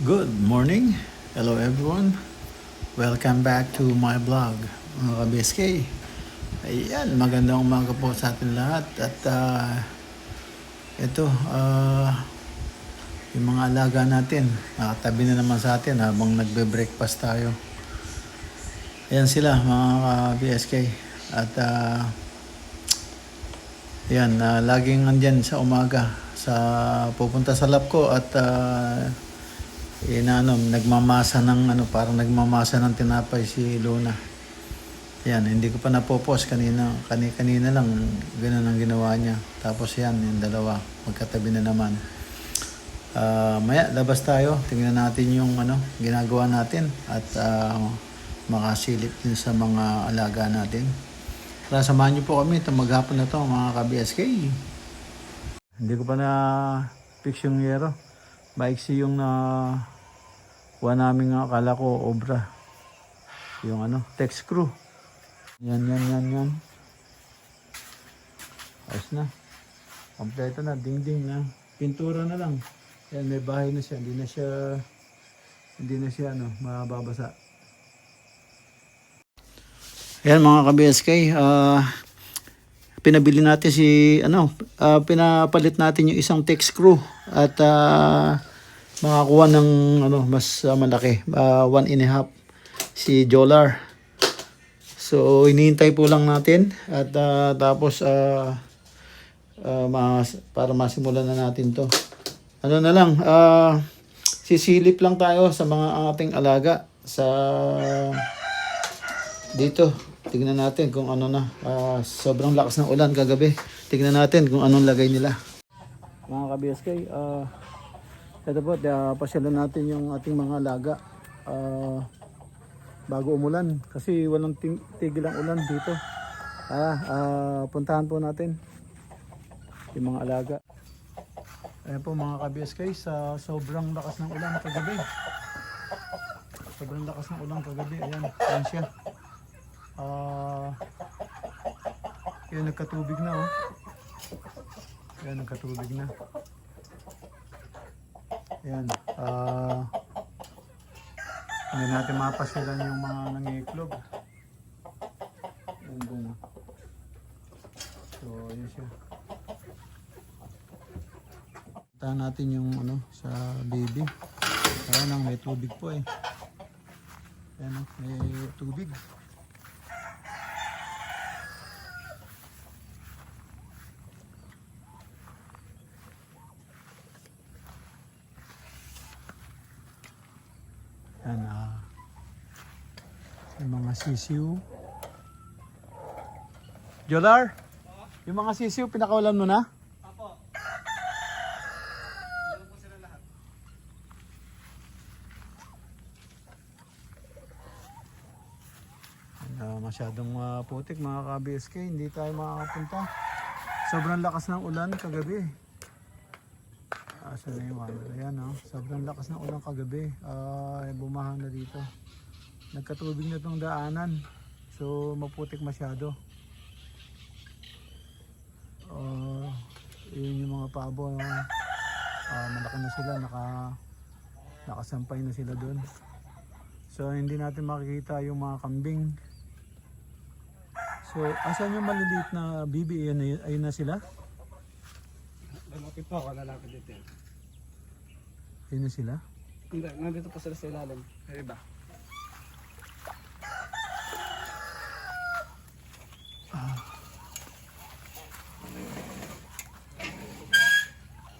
Good morning. Hello everyone. Welcome back to my vlog. Mga ka-BSK. Ayan, magandang umaga po sa atin lahat. At ito, yung mga alaga natin, nakatabi na naman sa atin habang nagbe-breakfast tayo. Ayan sila mga ka-BSK. At ayan, laging andyan sa umaga pupunta sa lab ko at nagmamasa ng parang nagmamasa ng tinapay si Luna. Yan, hindi ko pa napopost kanina lang, ganoon ang ginawa niya. Tapos yan, yung dalawa, magkatabi na naman. Maya, labas tayo, tingnan natin yung ginagawa natin at makasilip din sa mga alaga natin. Tara, samahan niyo po kami, itong maghapon na to mga ka-BSK. Hindi ko pa na fix yung yero. Maiksi yung kuha namin nga, akala ko obra. Yung tech screw. Yan. Ayos na. Kompleto na, dingding na. Pintura na lang. Yan, may bahay na siya. Hindi na siya mababasa. Yan mga ka-BSK, pinabili natin pinapalit natin yung isang tech screw at makakuha ng mas malaki, 1.5 si Jolar. So hinihintay po lang natin at tapos para masimulan na natin to. Sisilip lang tayo sa mga ating alaga sa dito. Tignan natin kung sobrang lakas ng ulan kagabi. Tignan natin kung anong lagay nila. Mga ka-BSK, ito po, pasyalan natin yung ating mga alaga bago umulan kasi walang tigil ang ulan dito. Puntahan po natin yung mga alaga. Ayan po mga ka-BSK, sa sobrang lakas ng ulan kagabi. Ayan siya. Yan, nagkatubig na Yan, hindi natin mapasyalan yung mga nangiklog. Yan doon. So, yun siya. Puntahan natin yung sa baby. Ayan, may tubig po eh. Ayan, may tubig. Yan, yung mga sisiw. Jolar, yung mga sisiw, pinakawalan mo na? Apo. Doon po sila lahat. Masyadong putik mga ka-BSK, hindi tayo makakapunta. Sobrang lakas ng ulan kagabi. Asa na yung ayan, sobrang lakas ng ulan kagabi. Bumaha na dito. Nagkatubig na itong daanan. So maputik masyado. Yun yung mga pabo. na sila, nakasampay na sila doon. So hindi natin makikita yung mga kambing. So asan yung maliliit na bibi? Ayun na sila? Lalaki pa ako, lalaki dito. Ayun na sila? Hindi, nandito pa sila sa ilalim. Ay iba.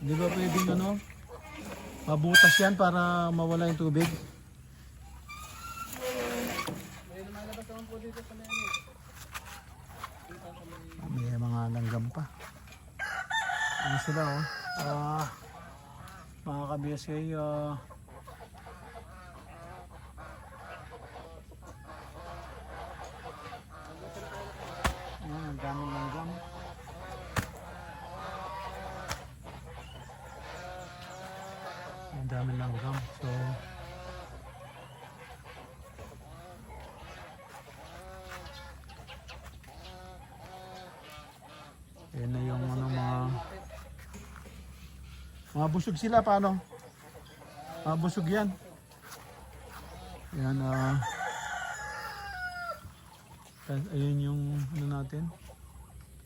Di ba pwedeng mabutas yan para mawala yung tubig? May lumalabas naman po dito sa lene. May mga langgam pa. Ano sila mga ka-BSK, ang daming langgam. Ang daming langgam. So yan na yung mga busog sila. Paano? Mga busog yan. Yan ayun yung natin,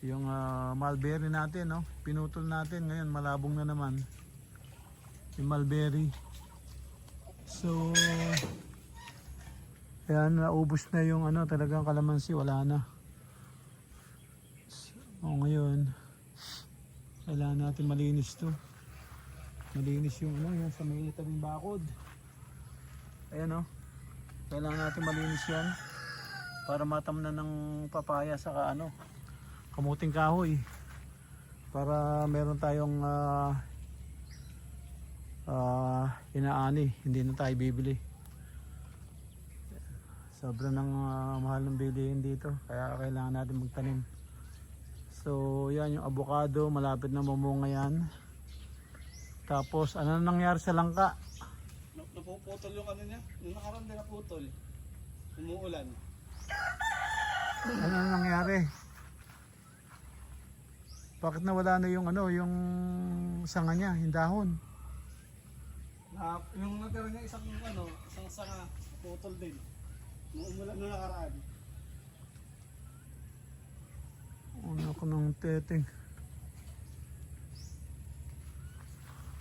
yung mulberry natin, no? Pinutol natin ngayon, malabong na naman yung mulberry. So yan, naubos na yung talagang kalamansi, wala na. So ngayon kailangan natin malinis to, malinis yung yan sa may tabing bakod. Ayan kailangan natin malinis yan para matamnan ng papaya saka kamuting kahoy, para meron tayong inaani, hindi na tayo bibili. Sobrang mahal ng bilihin dito, kaya kailangan natin magtanim. So yan yung avocado, malapit na mamunga yan. Tapos ano nangyari sa langka? Napuputol yung niya. Yung nakaraan din naputol. Umuulan. Ano nangyari? Bakit nawala na yung yung sanga niya, yung dahon? Yung natira niya isang sanga, putol din. Umuulan na nakaraan. Ano ko ng teteng.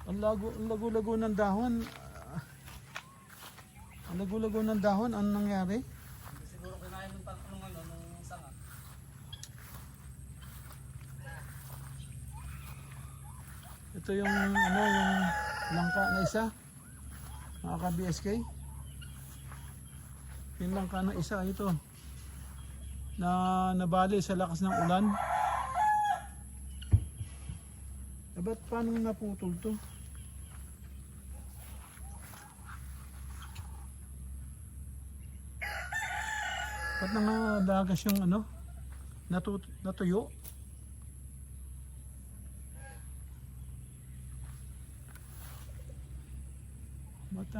Ang lago-lago ng dahon. Ang lago-lago ng dahon, ano nangyari? Siguro kinain ng nung sanga. Ito yung yung langka na isa. Mga ka-BSK. Yung langka na isa ito. Na nabali sa lakas ng ulan. Ba't paano naputol to? Ba't nangadagas yung natuyo? Ba't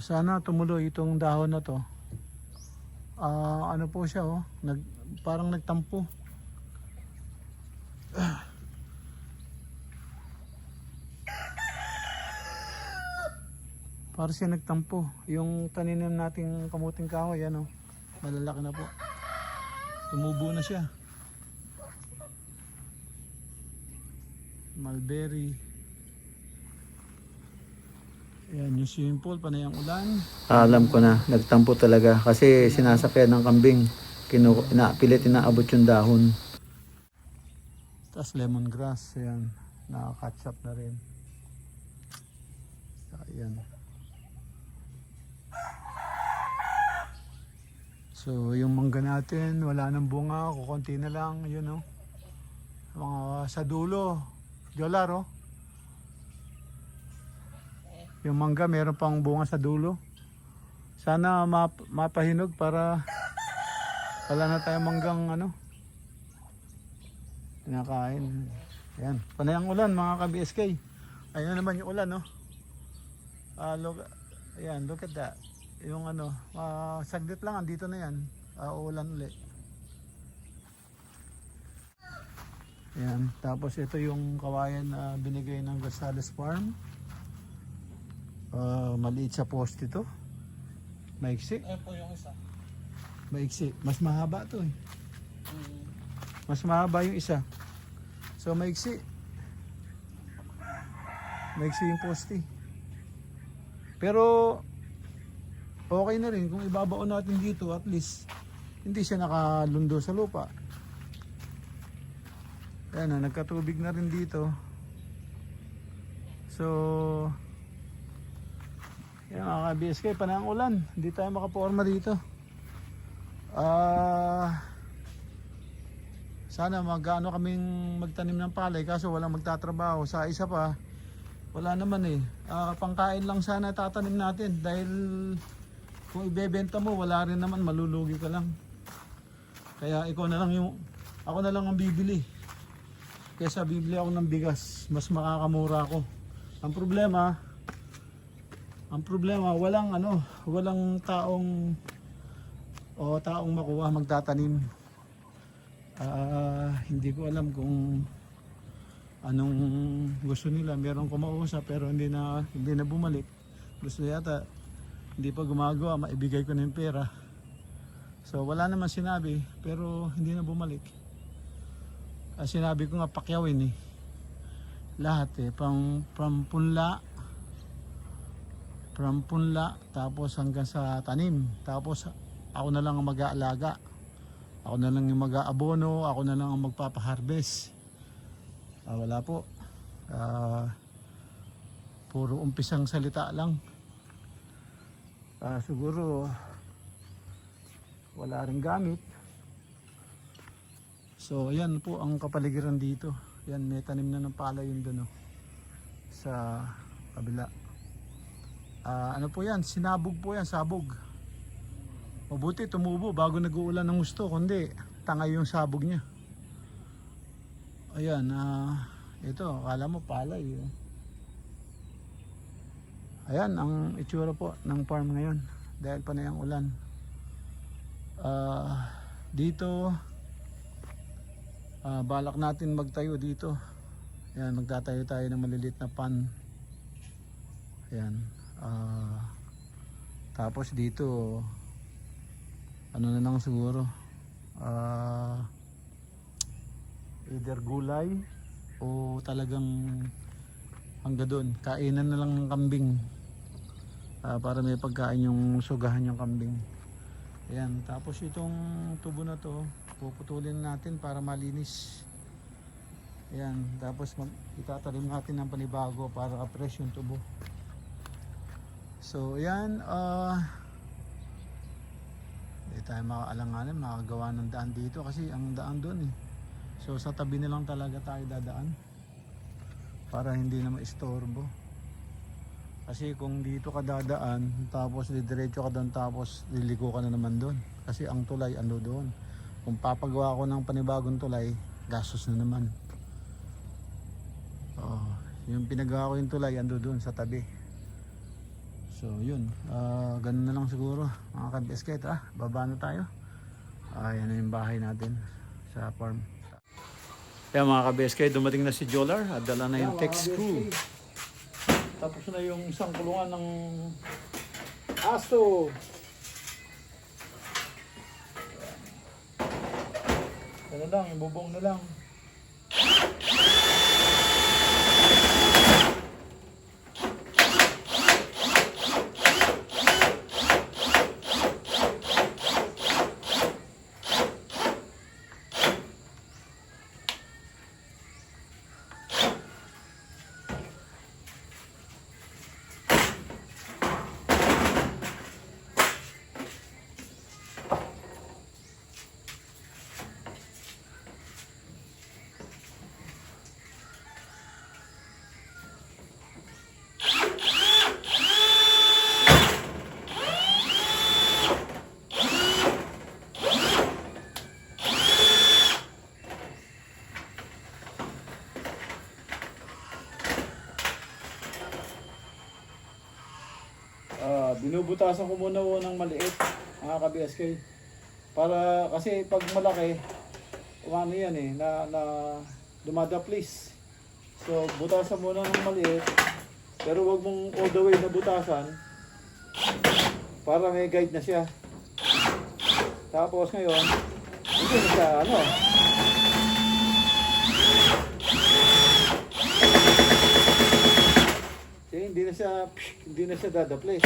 sana tumuloy itong dahon na to. Ano po siya parang nagtampo. Para siya nagtampo. Yung taninim nating kamuting kahoy, malalaki na po. Tumubo na siya. Mulberry. Ayan yung swimming pool, panay ang ulan. Alam ko na, nagtampo talaga kasi sinasakyan ng kambing. Pilit inaabot yung dahon. Tapos lemongrass, ayan, naka-catch up na rin. Ayan. So yung mangga natin, wala nang bunga, kukunti na lang, yun mga sa dulo, Jolar yung mangga meron pang bunga sa dulo. Sana mapahinog para wala na tayong manggang kinakain. Ayan, panay ang ulan mga ka-BSK. Ayun naman yung ulan ayan, look at that. Yung saglit lang andito na yan. Uulan ulit. Ayan. Tapos ito yung kawayan na binigay ng Gonzales Farm. Maliit sa poste ito. Maiksi. Ayan po yung isa. Maiksi. Mas mahaba to eh. Mm. Mas mahaba yung isa. So maiksi. Maiksi yung poste. Pero okay na rin kung ibabaon natin dito, at least hindi siya nakalundo sa lupa. Ayan na, nagkatubig na rin dito. So yan mga ka-BSK, panahon ulan, hindi tayo makaporma dito. Sana magano kaming magtanim ng palay, kaso walang magtatrabaho. Sa isa pa, wala naman eh. Pangkain lang sana tatanim natin, dahil kung ibebenta mo, wala rin naman, malulugi ka lang. Kaya ako na lang ang bibili. Kaysa bibili ako ng bigas, mas makakamura ako. Ang problema, walang taong makuha magtatanim. Hindi ko alam kung anong gusto nila. Meron kumausap pero hindi na bumalik. Gusto yata hindi pa gumagawa, maibigay ko na yung pera. So wala naman sinabi, pero hindi na bumalik. Sinabi ko nga pakyawin eh. Lahat eh, from punla tapos hanggang sa tanim. Tapos ako na lang ang mag-aalaga. Ako na lang yung mag-aabono, ako na lang ang magpapa-harvest. Wala po. Puro umpisang salita lang. Siguro wala ring gamit. So yan po ang kapaligiran dito. Yan, may tanim na ng palay yun doon sa kabila. Ano po yan? Sinabog po yan, sabog. Mabuti tumubo bago nag-uulan ng gusto, kundi tangay yung sabog niya. Ayan, ito, akala mo palay. Ayan ang itsura po ng farm ngayon dahil panay ang ulan. Dito balak natin magtayo dito. Ayan, magtatayo tayo ng maliliit na pan. Ayan. Tapos dito ano na lang siguro, either gulay o talagang hangga doon kainan na lang ng kambing, para may pagkain yung sugahan yung kambing. Ayan, tapos itong tubo na to puputulin natin para malinis. Ayan, tapos itatalim natin ng panibago para ka-fresh yung tubo. So ayan, hindi tayo makaalanganan makagawa ng daan dito kasi ang daan doon eh. So sa tabi na lang talaga tayo dadaan para hindi na maistorbo. Kasi kung dito ka dadaan tapos didiretso ka doon tapos liliko ka na naman doon kasi ang tulay ando doon. Kung papagawa ko ng panibagong tulay, gastos na naman. Yung pinagawa ko yung tulay ando doon sa tabi. So yun, ganun na lang siguro mga ka-BSK. Baba na tayo. Yan na yung bahay natin sa farm. Kaya mga ka-BSK, dumating na si Jolar at dala na yung tech screw. Tapos na yung isang kulungan ng asto. Ano lang, ibubong na lang. Binubutasan ko muna ng maliit mga ka-BSK para kasi pag malaki ano yan eh na dumadaplis. So, butasan muna ng maliit. Pero wag mong all the way na butasan. Para may guide na siya. Tapos ngayon, hindi na siya ano. Okay, hindi na siya dadaplis.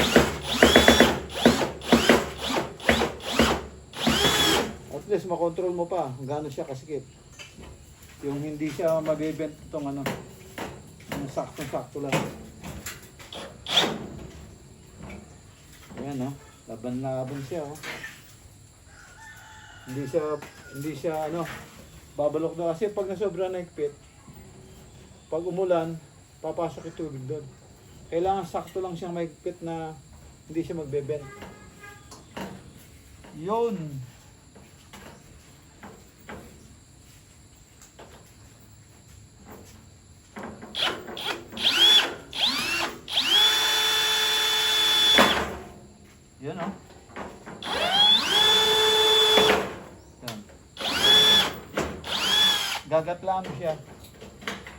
At least makontrol mo pa kung gaano siya kasikip. Yung hindi siya mabibent itong ano, yung sakto-sakto lang. Ayan, no? Laban-laban siya, oh. Hindi siya ano, babalok na kasi pag nasobra na higpit, pag umulan, papasok yung tubig doon. Kailangan sakto lang siyang mahigpit na hindi siya magbe-bend. Yun. Yan, oh. Yan. Gagatlaan mo siya.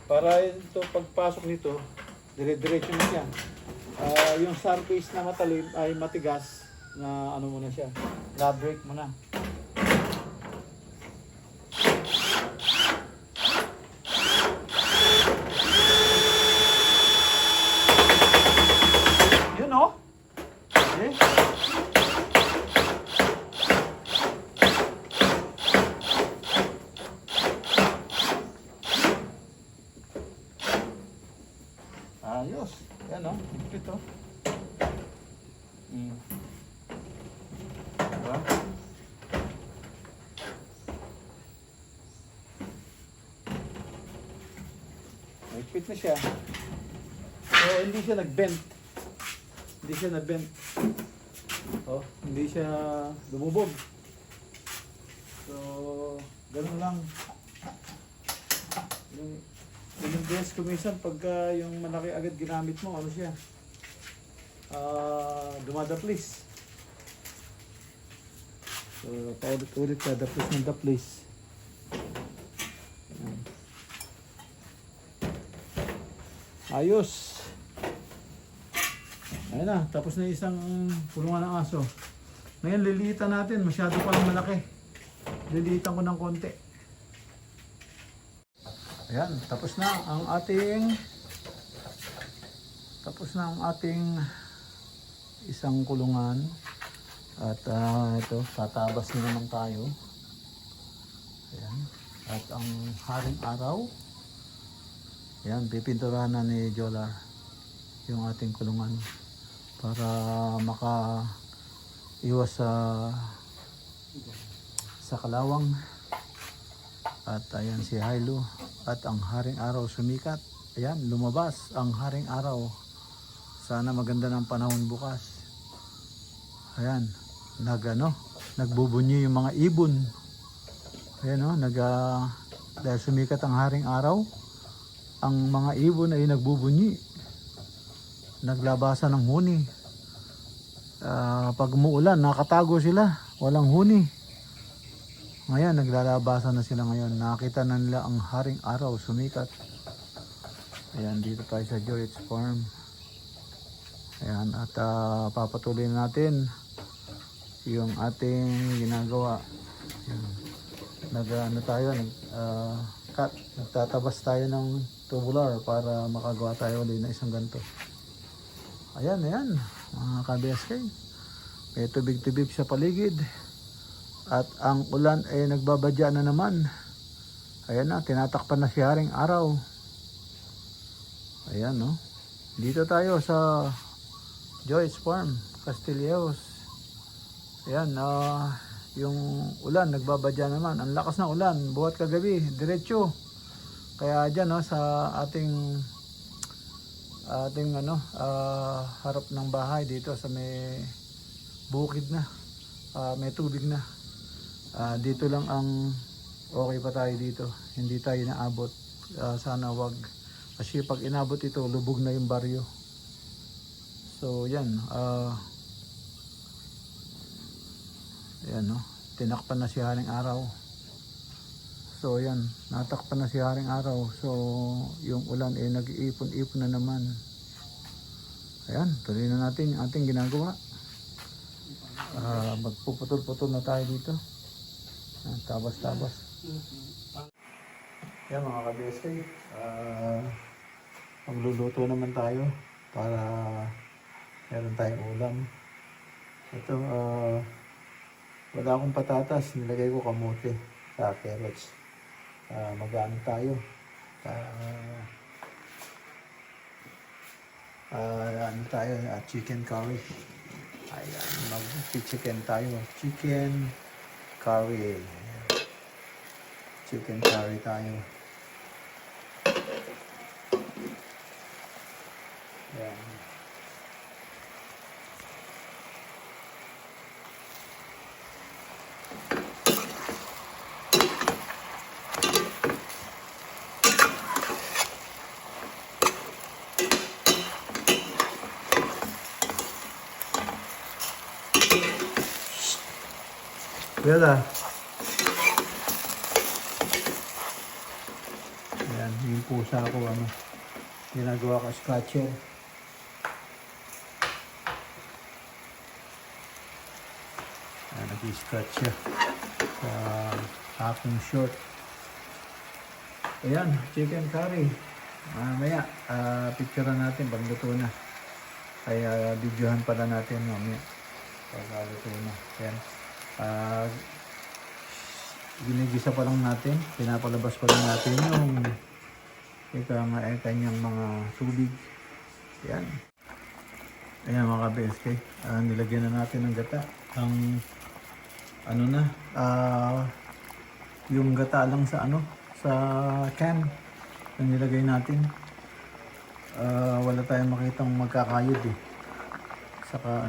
Para ito pagpasok nito, dire-diretso na siya. Yung surface na matalim ay matigas na ano mo na siya. Break mo na. Yun, oh. Okay. Ayos. Yan, oh. Higpit, oh. Diba? Higpit na siya. So, hindi siya nag-bend. Hindi siya nag-bend. Oh, hindi siya lumubog. So, ganun lang. Yung best kumisan pagka yung malaki agad ginamit mo, ano siya? Dumadaplis. So, paulit-ulit ka, daplis ng daplis. Ayos. Ayun na, tapos na isang pulungan ng aso. Ngayon liliitan natin, masyado palang malaki. Liliitan ko ng konti. Ayan, tapos na ang ating isang kulungan. At ito, tatabas na naman tayo. Ayan. At ang haring araw, ayan, pipinturahan na ni Jolar yung ating kulungan para maka-iwas sa kalawang. At ayan si Hilo. At ang haring araw sumikat. Ayan, lumabas ang haring araw. Sana maganda ng panahon bukas. Ayan, nagbubunyi yung mga ibon. Ayan, oh, dahil sumikat ang haring araw, ang mga ibon ay nagbubunyi. Naglabasan ng huni. Pag umuulan, nakatago sila. Walang huni. Ngayon, naglalabasan na sila ngayon. Nakita na nila ang haring araw, sumikat. Ayan, dito tayo sa Joyce Farm. Ayan, at papatuloy natin yung ating ginagawa. Ayan. Nagtatabas tayo ng tubular para makagawa tayo ulit ng isang ganito. Ayan, mga ka-BSK. May tubig-tubig sa paligid. At ang ulan ay nagbabadya na naman. Ayan na, tinatakpan na si haring araw. Ayan, no. Dito tayo sa Joyce Farm, Castilleos. Ayan, yung ulan nagbabadya naman. Ang lakas ng ulan, buhat kagabi, diretso. Kaya dyan, no, sa ating harap ng bahay dito sa may bukid na. May tubig na. Dito lang ang okay pa tayo dito. Hindi tayo naabot. Sana wag. Kasi pag inabot ito, lubog na yung baryo. So yan. Yan, no. Tinakpan na si haring araw. So yan, natakpan na si Haring Araw. So yung ulan nag-iipon-ipon na naman. Ayan, tuloy na natin yung ating ginagawa. Magpuputol-putol na tayo dito. Tabas-tabas. Yan mga ka-BSK, magluluto naman tayo para meron tayong ulam. Ito, wala akong patatas, nilagay ko kamote sa carrots. Mag-ano tayo? Ano tayo? Chicken curry. Ayan, mag-chicken tayo. Chicken curry. Chicken curry tayo. Ayan. Bella. Ayan, yung pusa ko ginagawa ko scratcher. Ayan, nag-scratch siya sa aking short. Ayan, chicken curry. Mamaya, picturean natin pag luto na. Kaya videohan pala natin mamaya pag luto na. Ayan. Ginigisa pa lang natin, pinapalabas pa lang natin yung kanyang mga tubig. Ayan. Ayan mga ka-BSK, nilagyan na natin ng gata. Yung gata lang sa can yung nilagay natin. Wala tayong makitang magkakayod Saka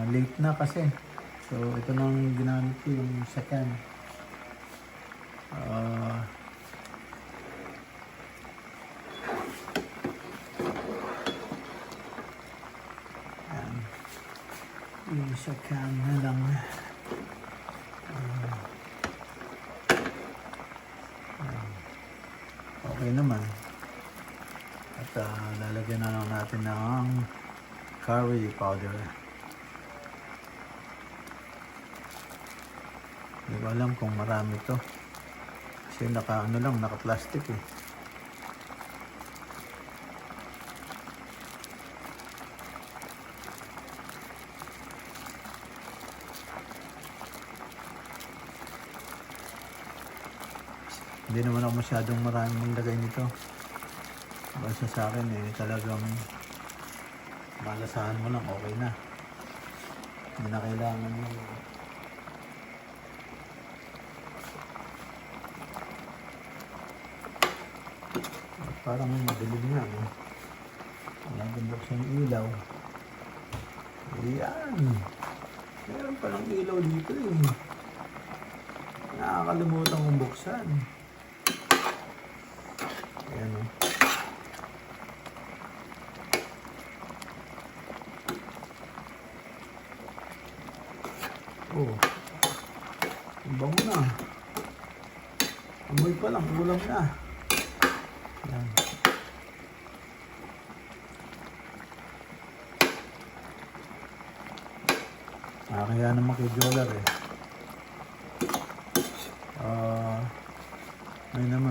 late na kasi. So ito nang ginamit ko yung sa can. Yung sa can na lang. Okay naman. At lalagyan na lang natin ng curry powder. Hindi ko alam kung marami to. Kasi naka-plastic Hindi naman ako masyadong maraming lagay nito. Basta sa akin talagang malasahan mo lang, okay na. Hindi na kailangan mo. Parang madilim na. Wala kang buksan yung ilaw. Ayan. Meron palang ilaw dito Nakakalimutan kong buksan. Ayan Ang bango na. Amoy pa lang, ulam na. Ayan. Kaya naman kay Jolar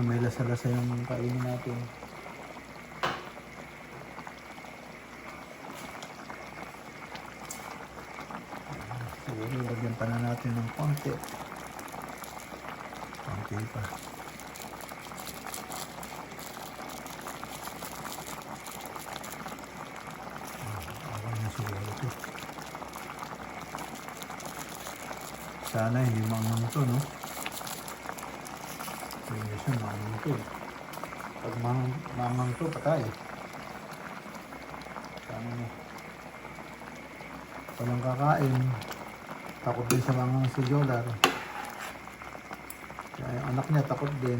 may lasa-lasa yung kainin natin. Siguro lagyan pa na natin ng konti pa. Okay na siguro ito. Sana hindi maangang ito, no? Minsan maangang ito. Pag maangang ito, patay. Sana na. Walang kakain. Takot din sa maangang si Jolar. Kaya yung anak niya takot din.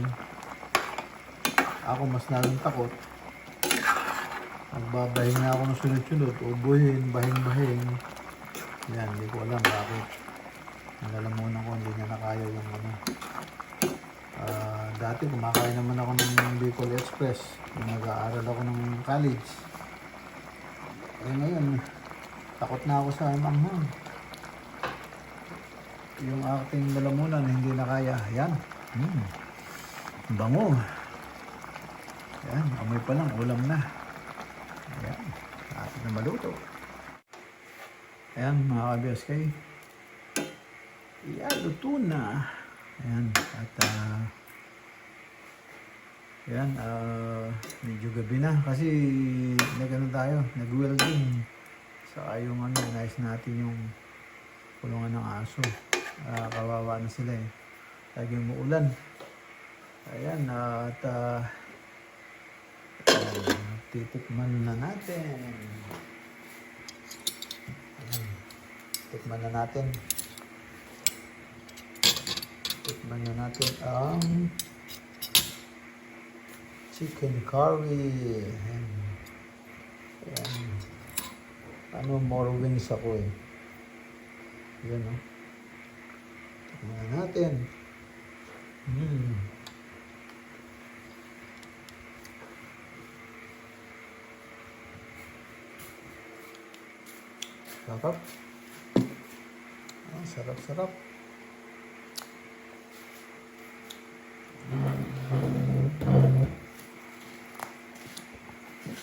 Ako mas lalong takot. Magbabahin na ako ng sunod-sunod. Ubuhin, bahing-bahing. Yan, hindi ko alam bakit. Ang lalamunan ko, hindi niya na kaya yung ano. Dati kumakain naman ako ng Bicol Express nung nag-aaral ako ng college. Eh ngayon, takot na ako sa manghang. Yung aking lalamunan hindi na kaya. Yan. Bango. Yan, amoy pa lang, ulam na. Ayan, atin na maluto. Ayan mga ka-BSK. Yan, luto na. Ayan, at ayan, medyo gabi na kasi nag-ano tayo, nag-welding. Saka yung ano, nais natin yung kulungan ng aso. Kawawa na sila eh. Lagi umuulan. Ayan, at titikman na natin. Ayan, tikman na natin. Tikman na natin ang chicken curry. Ayan. Ayan. Ano, more wings ako eh. Ayan o. Tikman na natin. Sarap. Sarap-sarap.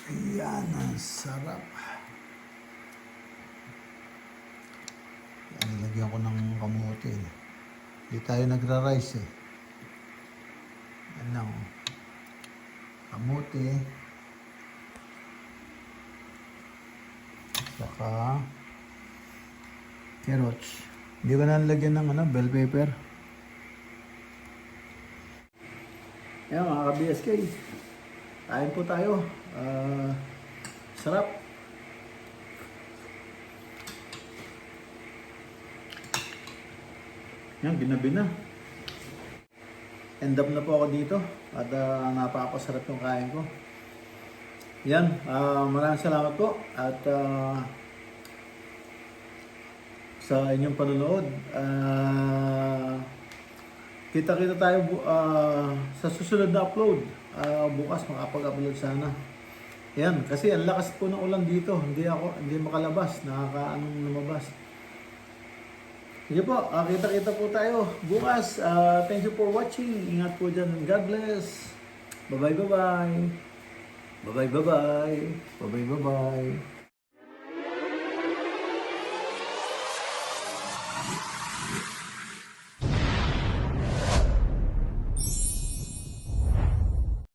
Ayan, ang sarap. Yan, nilagyan ko ng kamote. Hindi tayo nagra-rice eh. Yan lang. Kamote. Saka carrots. Hindi ko na nilagyan ng bell pepper. Ayan mga ka-BSK. Kain po tayo. Sarap. Yan, ginabi na. End up na po ako dito. At napakasarap yung kain ko. Yan, maraming salamat po. At sa inyong panonood. Kita-kita tayo sa susunod na upload. Bukas makapag-upload sana. Yan, kasi ang lakas po ng ulan dito. Hindi makalabas. Nakakaanong lumabas. Sige po, kita-kita po tayo bukas. Thank you for watching. Ingat po dyan. God bless. Bye-bye, bye-bye. Bye-bye, bye-bye. Bye-bye, bye-bye.